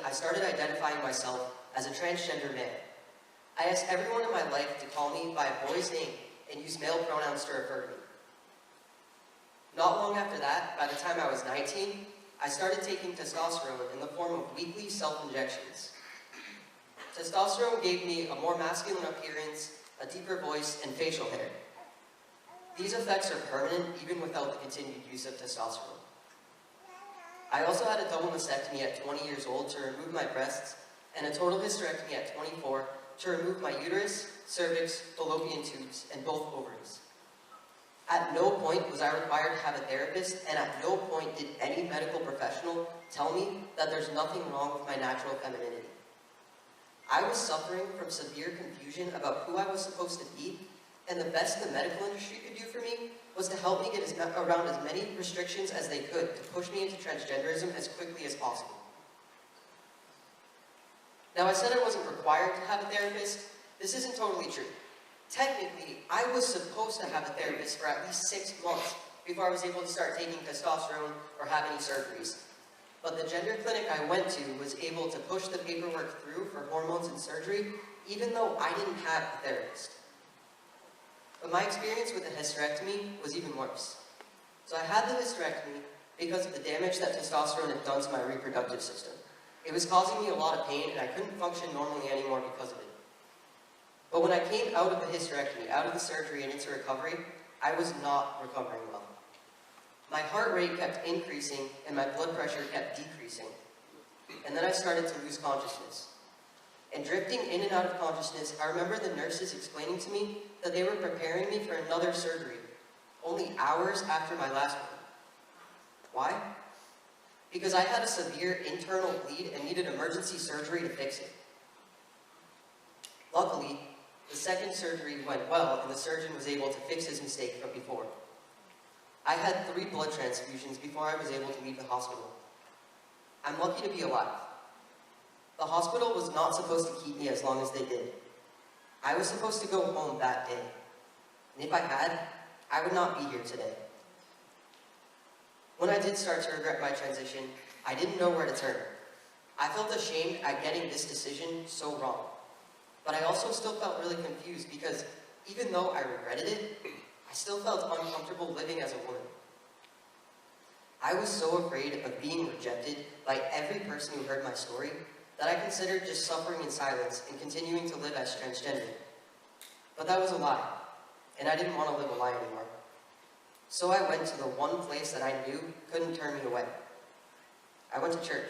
I started identifying myself as a transgender man. I asked everyone in my life to call me by a boy's name and use male pronouns to refer to me. Not long after that, by the time I was 19, I started taking testosterone in the form of weekly self-injections. Testosterone gave me a more masculine appearance, a deeper voice, and facial hair. These effects are permanent even without the continued use of testosterone. I also had a double mastectomy at 20 years old to remove my breasts, and a total hysterectomy at 24 to remove my uterus, cervix, fallopian tubes, and both ovaries. At no point was I required to have a therapist, and at no point did any medical professional tell me that there's nothing wrong with my natural femininity. I was suffering from severe confusion about who I was supposed to be, and the best the medical industry could do for me was to help me get around as many restrictions as they could to push me into transgenderism as quickly as possible. Now, I said I wasn't required to have a therapist. This isn't totally true. Technically, I was supposed to have a therapist for at least 6 months before I was able to start taking testosterone or have any surgeries. But the gender clinic I went to was able to push the paperwork through for hormones and surgery, even though I didn't have a therapist. But my experience with the hysterectomy was even worse. So I had the hysterectomy because of the damage that testosterone had done to my reproductive system. It was causing me a lot of pain, and I couldn't function normally anymore because of it. But when I came out of the hysterectomy, out of the surgery and into recovery, I was not recovering well. My heart rate kept increasing, and my blood pressure kept decreasing. And then I started to lose consciousness. And drifting in and out of consciousness, I remember the nurses explaining to me that they were preparing me for another surgery, only hours after my last one. Why? Because I had a severe internal bleed and needed emergency surgery to fix it. Luckily, the second surgery went well, and the surgeon was able to fix his mistake from before. I had 3 blood transfusions before I was able to leave the hospital. I'm lucky to be alive. The hospital was not supposed to keep me as long as they did. I was supposed to go home that day. And if I had, I would not be here today. When I did start to regret my transition, I didn't know where to turn. I felt ashamed at getting this decision so wrong. But I also still felt really confused because even though I regretted it, I still felt uncomfortable living as a woman. I was so afraid of being rejected by every person who heard my story that I considered just suffering in silence and continuing to live as transgender. But that was a lie, and I didn't want to live a lie anymore. So I went to the one place that I knew couldn't turn me away. I went to church.